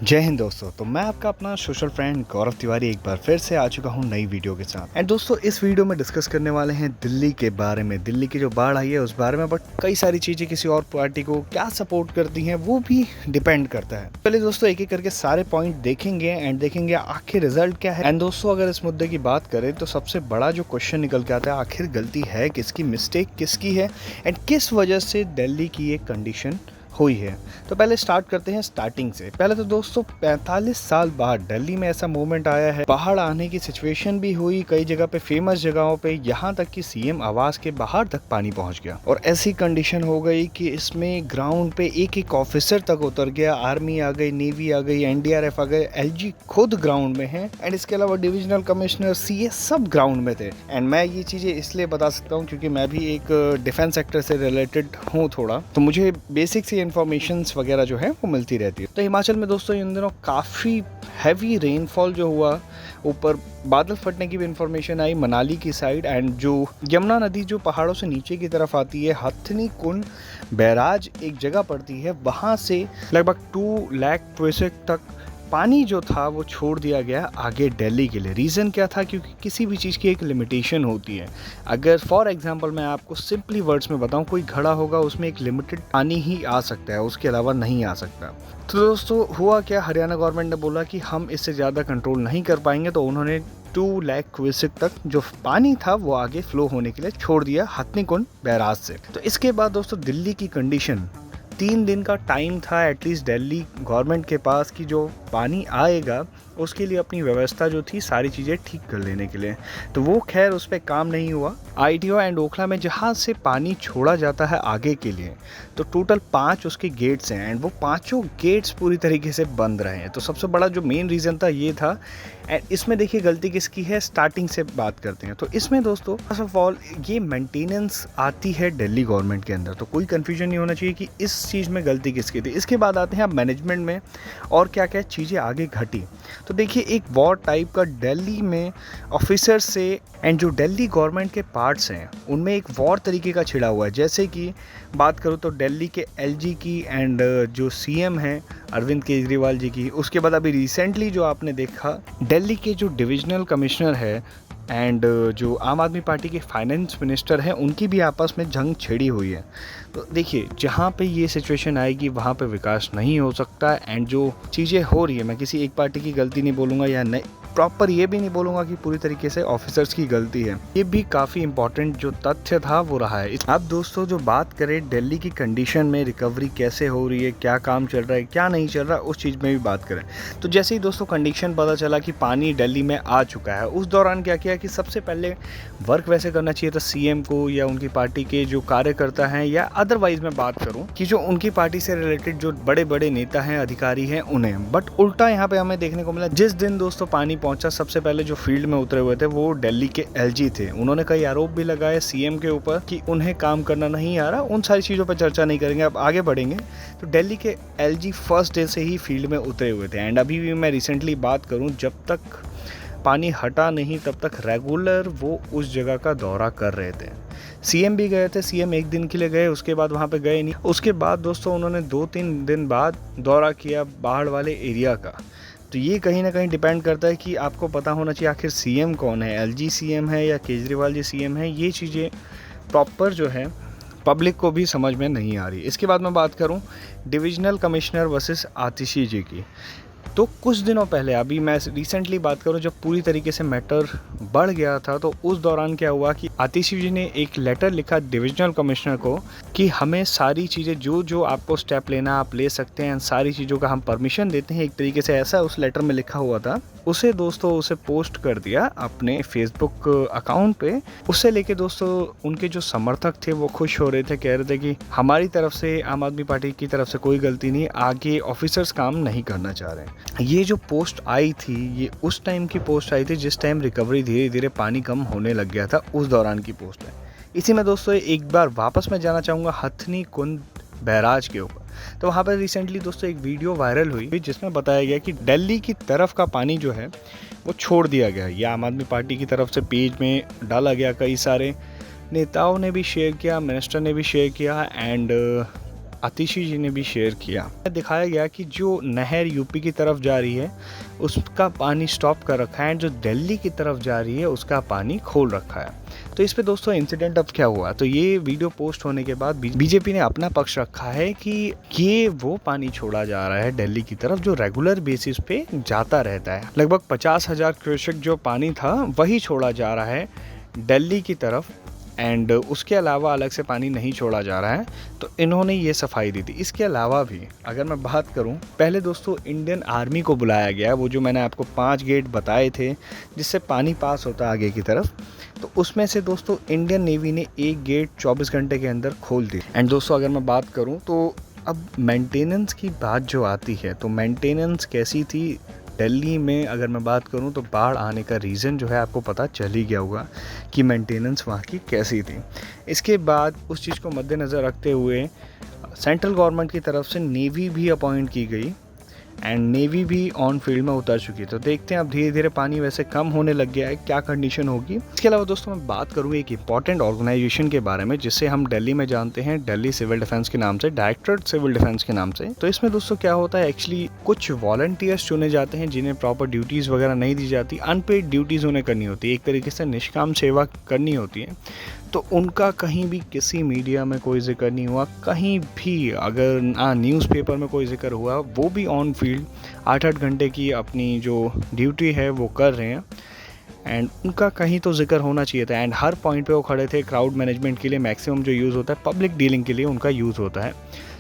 जय हिंद दोस्तों। तो मैं आपका अपना सोशल फ्रेंड गौरव तिवारी एक बार फिर से आ चुका हूँ नई वीडियो के साथ। एंड दोस्तों, इस वीडियो में डिस्कस करने वाले हैं दिल्ली के बारे में, दिल्ली की जो बाढ़ आई है उस बारे में। बट कई सारी चीज़ें किसी और पार्टी को क्या सपोर्ट करती हैं वो भी डिपेंड करता है। पहले दोस्तों एक एक करके सारे पॉइंट देखेंगे एंड देखेंगे आखिर रिजल्ट क्या है। एंड दोस्तों, अगर इस मुद्दे की बात करें तो सबसे बड़ा जो क्वेश्चन निकल के आता है, आखिर गलती है किसकी, मिस्टेक किसकी है एंड किस वजह से दिल्ली की ये कंडीशन हुई है। तो पहले स्टार्ट करते हैं स्टार्टिंग से। पहले तो दोस्तों 45 साल बाद दिल्ली में ऐसा मोमेंट आया है, बाढ़ आने की सिचुएशन भी हुई कई जगह पे, फेमस जगहों पे, यहाँ तक कि सीएम आवास के बाहर तक पानी पहुंच गया। और ऐसी कंडीशन हो गई कि इसमें ग्राउंड पे एक एक ऑफिसर तक उतर गया। आर्मी आ गई, नेवी आ गई, एनडीआरएफ आ गए, एलजी खुद ग्राउंड में है एंड इसके अलावा डिविजनल कमिश्नर, सीए सब ग्राउंड में थे। एंड मैं ये चीजें इसलिए बता सकता हूँ क्योंकि मैं भी एक डिफेंस सेक्टर से रिलेटेड हूँ थोड़ा, तो मुझे बेसिक सी इन्फॉर्मेशंस वगैरह जो है वो मिलती रहती है। तो हिमाचल में दोस्तों इन दिनों काफ़ी हैवी रेनफॉल जो हुआ, ऊपर बादल फटने की भी इंफॉर्मेशन आई मनाली की साइड। एंड जो यमुना नदी जो पहाड़ों से नीचे की तरफ आती है, हथनी कुंड बैराज एक जगह पड़ती है, वहाँ से लगभग 2 लाख क्यूसेक तक पानी जो था वो छोड़ दिया गया आगे दिल्ली के लिए। रीज़न क्या था? क्योंकि किसी भी चीज़ की एक लिमिटेशन होती है। अगर फॉर एग्जांपल मैं आपको सिंपली वर्ड्स में बताऊं, कोई घड़ा होगा उसमें एक लिमिटेड पानी ही आ सकता है, उसके अलावा नहीं आ सकता। तो दोस्तों हुआ क्या, हरियाणा गवर्नमेंट ने बोला कि हम इससे ज़्यादा कंट्रोल नहीं कर पाएंगे, तो उन्होंने 2 लाख क्यूसेक तक जो पानी था वो आगे फ्लो होने के लिए छोड़ दिया हथनी कुंड बैराज से। तो इसके बाद दोस्तों दिल्ली की कंडीशन, 3 दिन का टाइम था एटलीस्ट दिल्ली गवर्नमेंट के पास कि जो पानी आएगा उसके लिए अपनी व्यवस्था जो थी सारी चीज़ें ठीक कर लेने के लिए। तो वो खैर उस पर काम नहीं हुआ। आईटीओ एंड ओखला में जहाँ से पानी छोड़ा जाता है आगे के लिए, तो टोटल 5 उसके गेट्स हैं एंड वो पांचों गेट्स पूरी तरीके से बंद रहे हैं। तो सबसे बड़ा जो मेन रीज़न था ये था। एंड इसमें देखिए गलती किसकी है, स्टार्टिंग से बात करते हैं। तो इसमें दोस्तों फर्स्ट ऑफ ऑल ये मेंटेनेंस आती है दिल्ली गवर्नमेंट के अंदर, तो कोई कन्फ्यूजन नहीं होना चाहिए कि इस चीज़ में गलती किसकी थी। इसके बाद आते हैं आप मैनेजमेंट में और क्या क्या चीज़ें आगे घटी। तो देखिए एक वॉर टाइप का दिल्ली में ऑफिसर से एंड जो दिल्ली गवर्नमेंट के पार्ट्स हैं उनमें एक वॉर तरीके का छिड़ा हुआ है। जैसे कि बात करूँ तो दिल्ली के एलजी की एंड जो सीएम हैं अरविंद केजरीवाल जी की, उसके बाद अभी रिसेंटली जो आपने देखा दिल्ली के जो डिविजनल कमिश्नर है एंड जो आम आदमी पार्टी के फाइनेंस मिनिस्टर हैं उनकी भी आपस में जंग छिड़ी हुई है। तो देखिए जहाँ पे ये सिचुएशन आएगी वहाँ पे विकास नहीं हो सकता। एंड जो चीज़ें हो रही है, मैं किसी एक पार्टी की गलती नहीं बोलूँगा या नहीं, प्रॉपर ये भी नहीं बोलूँगा कि पूरी तरीके से ऑफिसर्स की गलती है, ये भी काफ़ी इंपॉर्टेंट जो तथ्य था वो रहा है। अब दोस्तों जो बात करें दिल्ली की कंडीशन में रिकवरी कैसे हो रही है, क्या काम चल रहा है, क्या नहीं चल रहा, उस चीज़ में भी बात करें तो जैसे ही दोस्तों कंडीशन पता चला कि पानी दिल्ली में आ चुका है, उस दौरान क्या किया कि सबसे पहले वर्क वैसे करना चाहिए था सीएम को या उनकी पार्टी के जो कार्यकर्ता हैं, या अदरवाइज मैं बात करूं कि जो उनकी पार्टी से रिलेटेड जो बड़े बड़े नेता हैं, अधिकारी हैं, उन्हें। बट उल्टा यहाँ पे हमें देखने को मिला, जिस दिन दोस्तों पानी पहुंचा सबसे पहले जो फील्ड में उतरे हुए थे वो दिल्ली के एलजी थे। उन्होंने कई आरोप भी लगाए सीएम के ऊपर कि उन्हें काम करना नहीं आ रहा। उन सारी चीज़ों पर चर्चा नहीं करेंगे, अब आगे बढ़ेंगे। तो दिल्ली के एलजी फर्स्ट डे से ही फील्ड में उतरे हुए थे। एंड अभी भी मैं रिसेंटली बात करूँ, जब तक पानी हटा नहीं तब तक रेगुलर वो उस जगह का दौरा कर रहे थे। सीएम भी गए थे, सीएम एक दिन के लिए गए, उसके बाद वहाँ पे गए नहीं। उसके बाद दोस्तों उन्होंने 2-3 दिन बाद दौरा किया बाढ़ वाले एरिया का। तो ये कहीं ना कहीं डिपेंड करता है कि आपको पता होना चाहिए आखिर सीएम कौन है, एलजी सीएम है या केजरीवाल जी सीएम है। ये चीज़ें प्रॉपर जो है पब्लिक को भी समझ में नहीं आ रही। इसके बाद मैं बात करूं डिविजनल कमिश्नर वर्सेस आतिशी जी की, तो कुछ दिनों पहले, अभी मैं रिसेंटली बात करूं, जब पूरी तरीके से मैटर बढ़ गया था तो उस दौरान क्या हुआ कि आतिशी जी ने एक लेटर लिखा डिविजनल कमिश्नर को कि हमें सारी चीज़ें जो जो आपको स्टेप लेना आप ले सकते हैं, सारी चीज़ों का हम परमिशन देते हैं, एक तरीके से ऐसा उस लेटर में लिखा हुआ था। उसे दोस्तों उसे पोस्ट कर दिया अपने फेसबुक अकाउंट पे। उससे लेके दोस्तों उनके जो समर्थक थे वो खुश हो रहे थे, कह रहे थे कि हमारी तरफ से, आम आदमी पार्टी की तरफ से कोई गलती नहीं, आगे ऑफिसर्स काम नहीं करना चाह रहे। ये जो पोस्ट आई थी ये उस टाइम की पोस्ट आई थी जिस टाइम रिकवरी धीरे धीरे पानी कम होने लग गया था, उस दौरान की पोस्ट है। इसी में दोस्तों एक बार वापस मैं जाना चाहूँगा हथनी कुंड बैराज के ऊपर। तो वहाँ पर रिसेंटली दोस्तों एक वीडियो वायरल हुई जिसमें बताया गया कि दिल्ली की तरफ का पानी जो है वो छोड़ दिया गया। ये आम आदमी पार्टी की तरफ से पेज में डाला गया, कई सारे नेताओं ने भी शेयर किया, मिनिस्टर ने भी शेयर किया एंड आतिशी जी ने भी शेयर किया। दिखाया गया कि जो नहर यूपी की तरफ जा रही है उसका पानी स्टॉप कर रखा है, जो दिल्ली की तरफ जा रही है उसका पानी खोल रखा है। तो इस पे दोस्तों इंसिडेंट अब क्या हुआ, तो ये वीडियो पोस्ट होने के बाद बीजेपी ने अपना पक्ष रखा है कि ये वो पानी छोड़ा जा रहा है दिल्ली की तरफ जो रेगुलर बेसिस पे जाता रहता है। लगभग 50,000 क्यूसेक जो पानी था वही छोड़ा जा रहा है दिल्ली की तरफ, एंड उसके अलावा अलग से पानी नहीं छोड़ा जा रहा है। तो इन्होंने ये सफाई दी थी। इसके अलावा भी अगर मैं बात करूं, पहले दोस्तों इंडियन आर्मी को बुलाया गया, वो जो मैंने आपको 5 गेट बताए थे जिससे पानी पास होता है आगे की तरफ, तो उसमें से दोस्तों इंडियन नेवी ने एक गेट 24 घंटे के अंदर खोल दी। एंड दोस्तों अगर मैं बात करूं तो अब मेंटेनेंस की बात जो आती है, तो मेंटेनेंस कैसी थी दिल्ली में, अगर मैं बात करूं तो बाढ़ आने का रीज़न जो है आपको पता चल ही गया होगा कि मेंटेनेंस वहाँ की कैसी थी। इसके बाद उस चीज़ को मद्देनज़र रखते हुए सेंट्रल गवर्नमेंट की तरफ से नेवी भी अपॉइंट की गई एंड नेवी भी ऑन फील्ड में उतर चुकी है। तो देखते हैं अब धीरे धीरे पानी वैसे कम होने लग गया है, क्या कंडीशन होगी। इसके अलावा दोस्तों मैं बात करूँ एक इंपॉर्टेंट ऑर्गेनाइजेशन के बारे में जिसे हम दिल्ली में जानते हैं दिल्ली सिविल डिफेंस के नाम से, डायरेक्टरेट सिविल डिफेंस के नाम से। तो इसमें दोस्तों क्या होता है, एक्चुअली कुछ वॉलंटियर्स चुने जाते हैं जिन्हें प्रॉपर ड्यूटीज़ वगैरह नहीं दी जाती, अनपेड ड्यूटीज़ उन्हें करनी होती है, एक तरीके से निष्काम सेवा करनी होती है। तो उनका कहीं भी किसी मीडिया में कोई जिक्र नहीं हुआ, कहीं भी अगर न्यूज़पेपर में कोई जिक्र हुआ, वो भी ऑन फील्ड 8-8 घंटे की अपनी जो ड्यूटी है वो कर रहे हैं एंड उनका कहीं तो जिक्र होना चाहिए था। एंड हर पॉइंट पे वो खड़े थे। क्राउड मैनेजमेंट के लिए मैक्सिमम जो यूज़ होता है पब्लिक डीलिंग के लिए उनका यूज़ होता है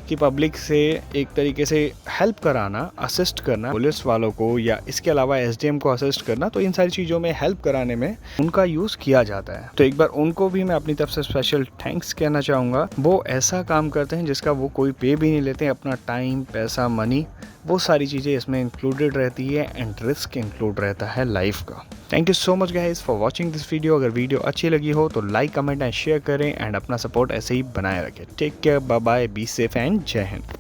कि पब्लिक से एक तरीके से हेल्प कराना, असिस्ट करना पुलिस वालों को, या इसके अलावा एसडीएम को असिस्ट करना। तो इन सारी चीज़ों में हेल्प कराने में उनका यूज़ किया जाता है। तो एक बार उनको भी मैं अपनी तरफ से स्पेशल थैंक्स कहना चाहूँगा। वो ऐसा काम करते हैं जिसका वो कोई पे भी नहीं लेते हैं, अपना टाइम, पैसा, मनी, वो सारी चीज़ें इसमें इंक्लूडेड रहती है एंड रिस्क इंक्लूड रहता है लाइफ का। Thank you so much guys for watching this video. अगर वीडियो अच्छी लगी हो तो लाइक, कमेंट एंड शेयर करें एंड अपना सपोर्ट ऐसे ही बनाए रखें। Take care, bye bye, be safe and Jai Hind.